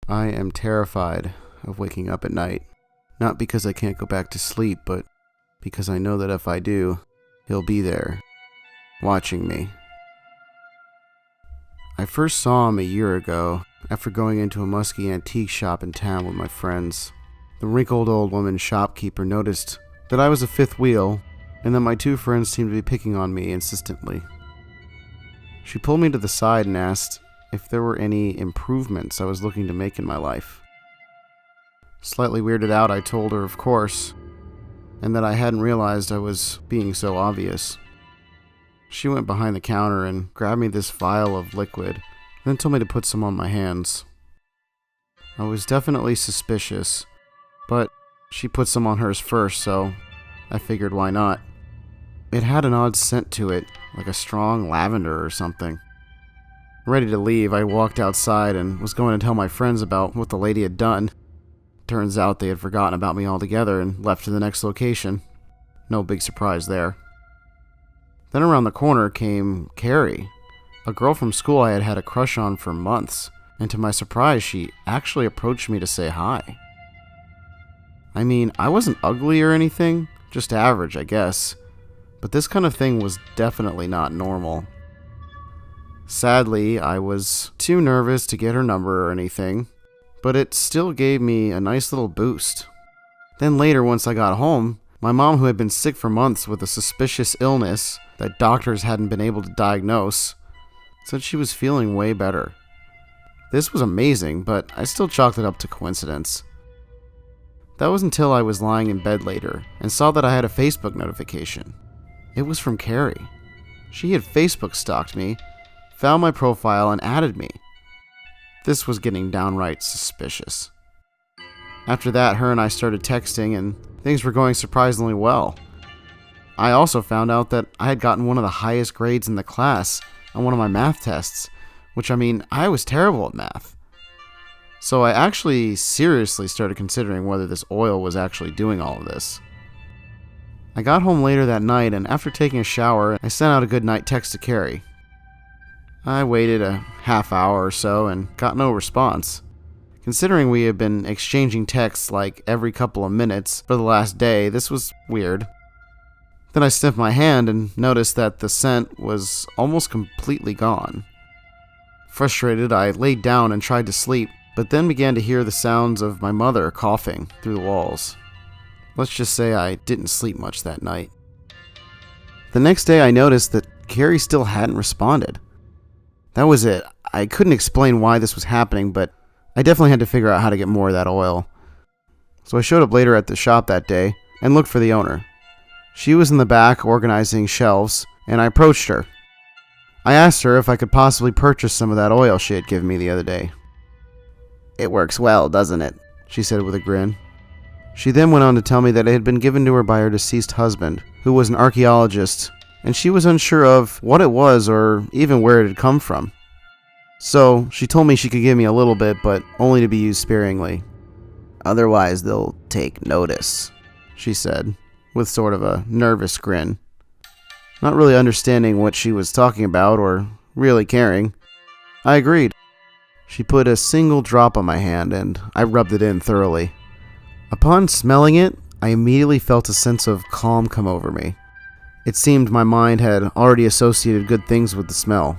I am terrified of waking up at night. Not because I can't go back to sleep, but because I know that if I do, he'll be there, watching me. I first saw him a year ago, after going into a musky antique shop in town with my friends. The wrinkled old woman shopkeeper noticed that I was a fifth wheel, and that my two friends seemed to be picking on me insistently. She pulled me to the side and asked if there were any improvements I was looking to make in my life. Slightly weirded out, I told her, of course, and that I hadn't realized I was being so obvious. She went behind the counter and grabbed me this vial of liquid, then told me to put some on my hands. I was definitely suspicious, but she put some on hers first, so I figured why not. It had an odd scent to it, like a strong lavender or something. Ready to leave, I walked outside and was going to tell my friends about what the lady had done. Turns out they had forgotten about me altogether and left to the next location. No big surprise there. Then around the corner came Carrie, a girl from school I had had a crush on for months, and to my surprise, she actually approached me to say hi. I mean, I wasn't ugly or anything, just average, I guess, but this kind of thing was definitely not normal. Sadly, I was too nervous to get her number or anything, but it still gave me a nice little boost. Then later, once I got home, my mom, who had been sick for months with a suspicious illness that doctors hadn't been able to diagnose, said she was feeling way better. This was amazing, but I still chalked it up to coincidence. That was until I was lying in bed later and saw that I had a Facebook notification. It was from Carrie. She had Facebook stalked me, found my profile, and added me. This was getting downright suspicious. After that, her and I started texting, and things were going surprisingly well. I also found out that I had gotten one of the highest grades in the class on one of my math tests, which, I was terrible at math. So I actually seriously started considering whether this oil was actually doing all of this. I got home later that night, and after taking a shower, I sent out a good night text to Carrie. I waited a half hour or so and got no response. Considering we had been exchanging texts like every couple of minutes for the last day, this was weird. Then I sniffed my hand and noticed that the scent was almost completely gone. Frustrated, I laid down and tried to sleep, but then began to hear the sounds of my mother coughing through the walls. Let's just say I didn't sleep much that night. The next day I noticed that Carrie still hadn't responded. That was it. I couldn't explain why this was happening, but I definitely had to figure out how to get more of that oil. So I showed up later at the shop that day and looked for the owner. She was in the back organizing shelves, and I approached her. I asked her if I could possibly purchase some of that oil she had given me the other day. "It works well, doesn't it?" she said with a grin. She then went on to tell me that it had been given to her by her deceased husband, who was an archaeologist, and she was unsure of what it was or even where it had come from. So she told me she could give me a little bit, but only to be used sparingly. "Otherwise they'll take notice," she said, with sort of a nervous grin. Not really understanding what she was talking about or really caring, I agreed. She put a single drop on my hand and I rubbed it in thoroughly. Upon smelling it, I immediately felt a sense of calm come over me. It seemed my mind had already associated good things with the smell.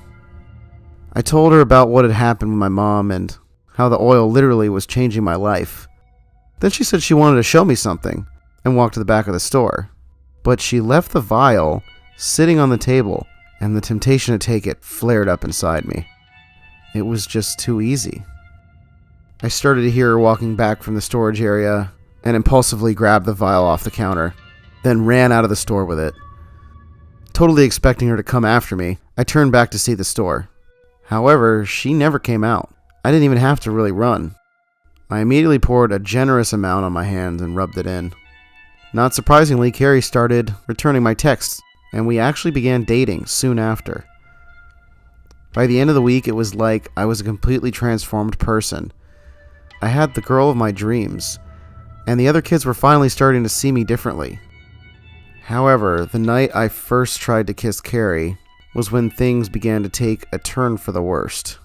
I told her about what had happened with my mom and how the oil literally was changing my life. Then she said she wanted to show me something and walked to the back of the store. But she left the vial sitting on the table, and the temptation to take it flared up inside me. It was just too easy. I started to hear her walking back from the storage area and impulsively grabbed the vial off the counter, then ran out of the store with it. Totally expecting her to come after me, I turned back to see the store. However, she never came out. I didn't even have to really run. I immediately poured a generous amount on my hands and rubbed it in. Not surprisingly, Carrie started returning my texts, and we actually began dating soon after. By the end of the week, it was like I was a completely transformed person. I had the girl of my dreams, and the other kids were finally starting to see me differently. However, the night I first tried to kiss Carrie was when things began to take a turn for the worst.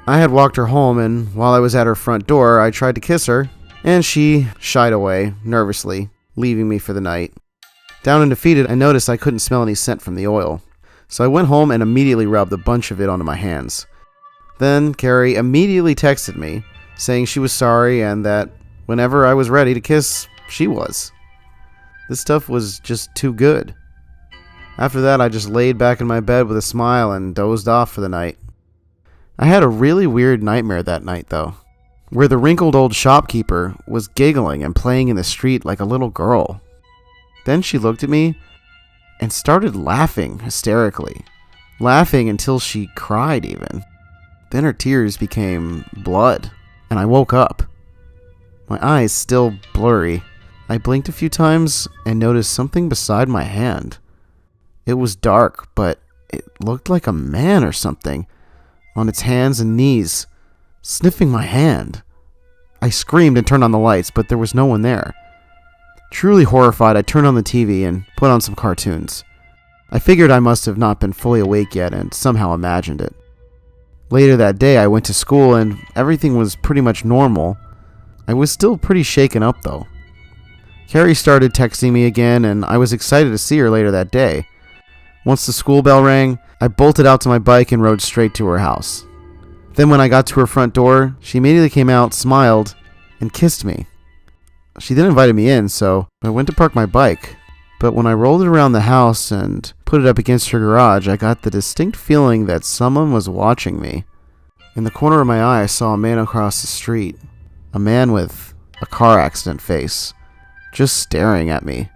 I had walked her home, and while I was at her front door, I tried to kiss her, and she shied away, nervously, leaving me for the night. Down and defeated, I noticed I couldn't smell any scent from the oil, so I went home and immediately rubbed a bunch of it onto my hands. Then Carrie immediately texted me, saying she was sorry and that whenever I was ready to kiss, she was. This stuff was just too good. After that, I just laid back in my bed with a smile and dozed off for the night. I had a really weird nightmare that night, though, where the wrinkled old shopkeeper was giggling and playing in the street like a little girl. Then she looked at me and started laughing hysterically, laughing until she cried even. Then her tears became blood, and I woke up. My eyes still blurry. I blinked a few times and noticed something beside my hand. It was dark, but it looked like a man or something, on its hands and knees, sniffing my hand. I screamed and turned on the lights, but there was no one there. Truly horrified, I turned on the TV and put on some cartoons. I figured I must have not been fully awake yet and somehow imagined it. Later that day, I went to school and everything was pretty much normal. I was still pretty shaken up, though. Carrie started texting me again, and I was excited to see her later that day. Once the school bell rang, I bolted out to my bike and rode straight to her house. Then when I got to her front door, she immediately came out, smiled, and kissed me. She then invited me in, so I went to park my bike. But when I rolled it around the house and put it up against her garage, I got the distinct feeling that someone was watching me. In the corner of my eye, I saw a man across the street. A man with a car accident face, just staring at me.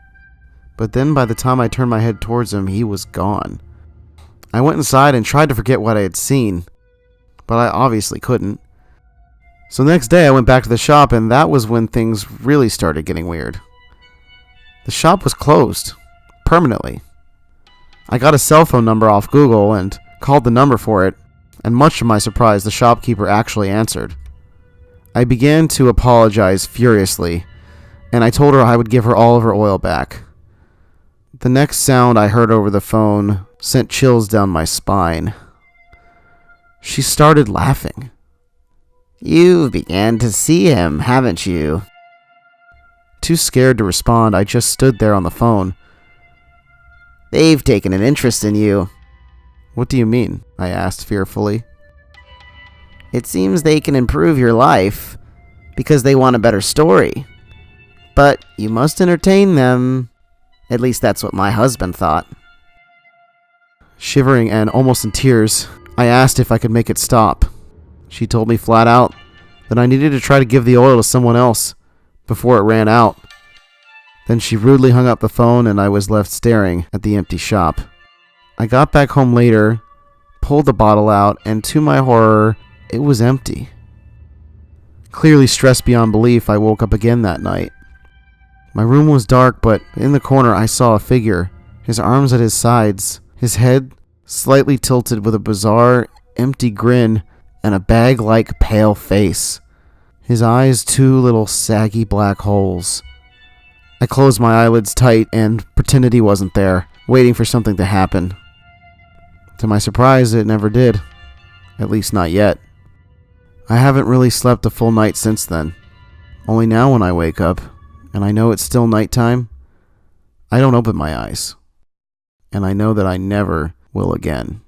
But then by the time I turned my head towards him, he was gone. I went inside and tried to forget what I had seen, but I obviously couldn't. So the next day I went back to the shop, and that was when things really started getting weird. The shop was closed, permanently. I got a cell phone number off Google and called the number for it, and much to my surprise, the shopkeeper actually answered. I began to apologize furiously, and I told her I would give her all of her oil back. The next sound I heard over the phone sent chills down my spine. She started laughing. You began to see him, haven't you? Too scared to respond, I just stood there on the phone. They've taken an interest in you. What do you mean? I asked fearfully. It seems they can improve your life because they want a better story. But you must entertain them. At least that's what my husband thought. Shivering and almost in tears, I asked if I could make it stop. She told me flat out that I needed to try to give the oil to someone else before it ran out. Then she rudely hung up the phone and I was left staring at the empty shop. I got back home later, pulled the bottle out, and to my horror, it was empty. Clearly stressed beyond belief, I woke up again that night. My room was dark, but in the corner I saw a figure, his arms at his sides, his head slightly tilted with a bizarre, empty grin and a bag-like pale face. His eyes two little saggy black holes. I closed my eyelids tight and pretended he wasn't there, waiting for something to happen. To my surprise, it never did. At least not yet. I haven't really slept a full night since then. Only now when I wake up, and I know it's still nighttime, I don't open my eyes. And I know that I never will again.